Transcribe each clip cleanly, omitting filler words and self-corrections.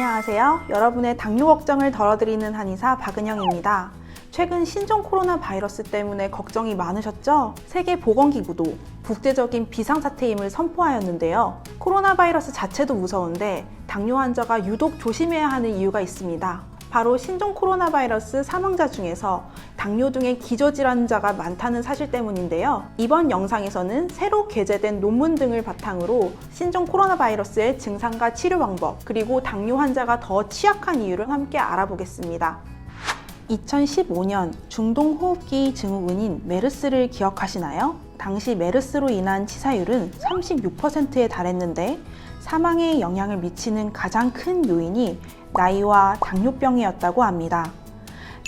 안녕하세요. 여러분의 당뇨 걱정을 덜어드리는 한의사 박은영입니다. 최근 신종 코로나 바이러스 때문에 걱정이 많으셨죠? 세계보건기구도 국제적인 비상사태임을 선포하였는데요. 코로나 바이러스 자체도 무서운데 당뇨 환자가 유독 조심해야 하는 이유가 있습니다. 바로 신종 코로나 바이러스 사망자 중에서 당뇨 등의 기저질환자가 많다는 사실 때문인데요. 이번 영상에서는 새로 게재된 논문 등을 바탕으로 신종 코로나 바이러스의 증상과 치료 방법, 그리고 당뇨 환자가 더 취약한 이유를 함께 알아보겠습니다. 2015년 중동호흡기 증후군인 메르스를 기억하시나요? 당시 메르스로 인한 치사율은 36%에 달했는데 사망에 영향을 미치는 가장 큰 요인이 나이와 당뇨병이었다고 합니다.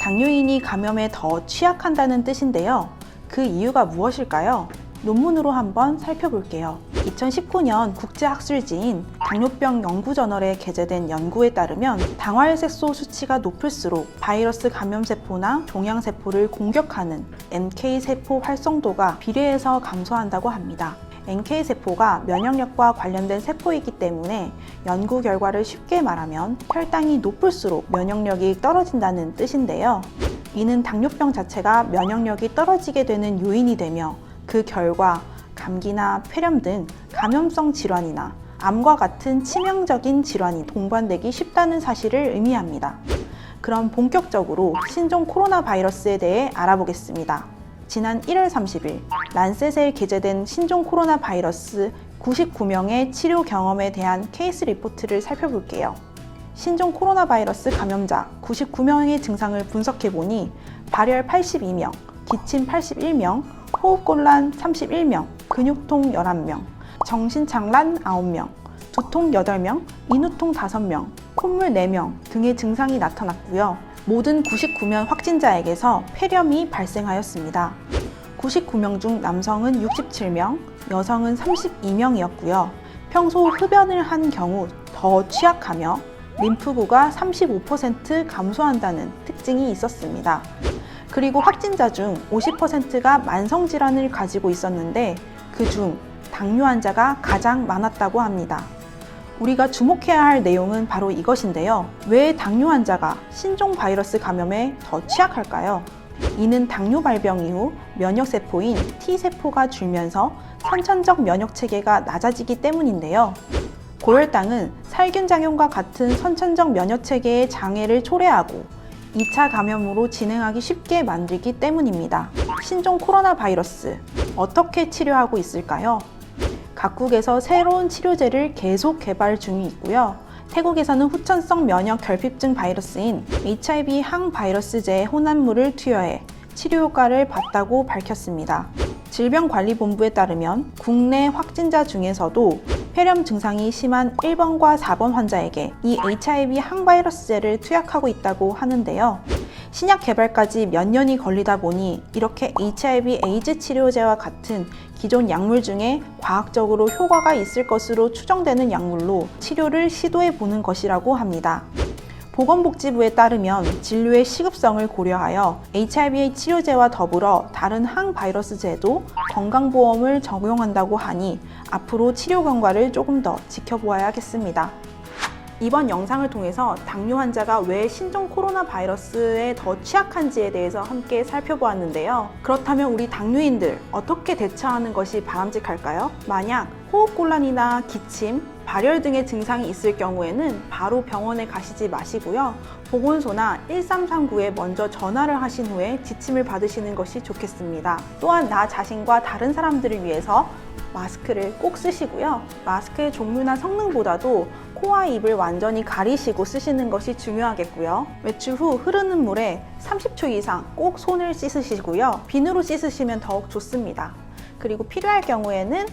당뇨인이 감염에 더 취약한다는 뜻인데요. 그 이유가 무엇일까요? 논문으로 한번 살펴볼게요. 2019년 국제학술지인 당뇨병 연구저널에 게재된 연구에 따르면 당화혈색소 수치가 높을수록 바이러스 감염세포나 종양세포를 공격하는 NK세포 활성도가 비례해서 감소한다고 합니다. NK세포가 면역력과 관련된 세포이기 때문에 연구 결과를 쉽게 말하면 혈당이 높을수록 면역력이 떨어진다는 뜻인데요. 이는 당뇨병 자체가 면역력이 떨어지게 되는 요인이 되며 그 결과 감기나 폐렴 등 감염성 질환이나 암과 같은 치명적인 질환이 동반되기 쉽다는 사실을 의미합니다. 그럼 본격적으로 신종 코로나 바이러스에 대해 알아보겠습니다. 지난 1월 30일 란셋에 게재된 신종 코로나 바이러스 99명의 치료 경험에 대한 케이스 리포트를 살펴볼게요. 신종 코로나 바이러스 감염자 99명의 증상을 분석해보니 발열 82명, 기침 81명, 호흡곤란 31명, 근육통 11명, 정신착란 9명, 두통 8명, 인후통 5명, 콧물 4명 등의 증상이 나타났고요. 모든 99명 확진자에게서 폐렴이 발생하였습니다. 99명 중 남성은 67명, 여성은 32명이었고요. 평소 흡연을 한 경우 더 취약하며 림프구가 35% 감소한다는 특징이 있었습니다. 그리고 확진자 중 50%가 만성질환을 가지고 있었는데 그중 당뇨 환자가 가장 많았다고 합니다. 우리가 주목해야 할 내용은 바로 이것인데요. 왜 당뇨 환자가 신종 바이러스 감염에 더 취약할까요? 이는 당뇨 발병 이후 면역세포인 T세포가 줄면서 선천적 면역체계가 낮아지기 때문인데요. 고혈당은 살균작용과 같은 선천적 면역체계의 장애를 초래하고 2차 감염으로 진행하기 쉽게 만들기 때문입니다. 신종 코로나 바이러스, 어떻게 치료하고 있을까요? 각국에서 새로운 치료제를 계속 개발 중이 있고요. 태국에서는 후천성 면역 결핍증 바이러스인 HIV 항바이러스제의 혼합물을 투여해 치료 효과를 봤다고 밝혔습니다. 질병관리본부에 따르면 국내 확진자 중에서도 폐렴 증상이 심한 1번과 4번 환자에게 이 HIV 항바이러스제를 투약하고 있다고 하는데요. 신약 개발까지 몇 년이 걸리다 보니 이렇게 HIV 에이즈 치료제와 같은 기존 약물 중에 과학적으로 효과가 있을 것으로 추정되는 약물로 치료를 시도해 보는 것이라고 합니다. 보건복지부에 따르면 진료의 시급성을 고려하여 HIV 치료제와 더불어 다른 항바이러스제도 건강보험을 적용한다고 하니 앞으로 치료 경과를 조금 더 지켜보아야겠습니다. 이번 영상을 통해서 당뇨 환자가 왜 신종 코로나 바이러스에 더 취약한지에 대해서 함께 살펴보았는데요. 그렇다면 우리 당뇨인들 어떻게 대처하는 것이 바람직할까요? 만약 호흡곤란이나 기침, 발열 등의 증상이 있을 경우에는 바로 병원에 가시지 마시고요. 보건소나 1339에 먼저 전화를 하신 후에 지침을 받으시는 것이 좋겠습니다. 또한 나 자신과 다른 사람들을 위해서 마스크를 꼭 쓰시고요. 마스크의 종류나 성능보다도 코와 입을 완전히 가리시고 쓰시는 것이 중요하겠고요. 외출 후 흐르는 물에 30초 이상 꼭 손을 씻으시고요. 비누로 씻으시면 더욱 좋습니다. 그리고 필요할 경우에는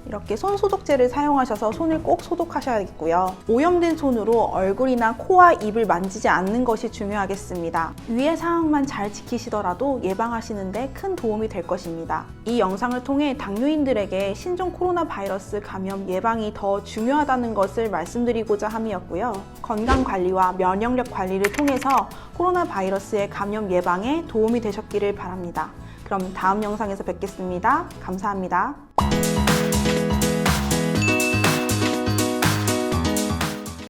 이렇게 손소독제를 사용하셔서 손을 꼭 소독하셔야겠고요. 오염된 손으로 얼굴이나 코와 입을 만지지 않는 것이 중요하겠습니다. 위의 사항만 잘 지키시더라도 예방하시는 데 큰 도움이 될 것입니다. 이 영상을 통해 당뇨인들에게 신종 코로나 바이러스 감염 예방이 더 중요하다는 것을 말씀드리고자 함이었고요. 건강관리와 면역력 관리를 통해서 코로나 바이러스의 감염 예방에 도움이 되셨기를 바랍니다. 그럼 다음 영상에서 뵙겠습니다. 감사합니다.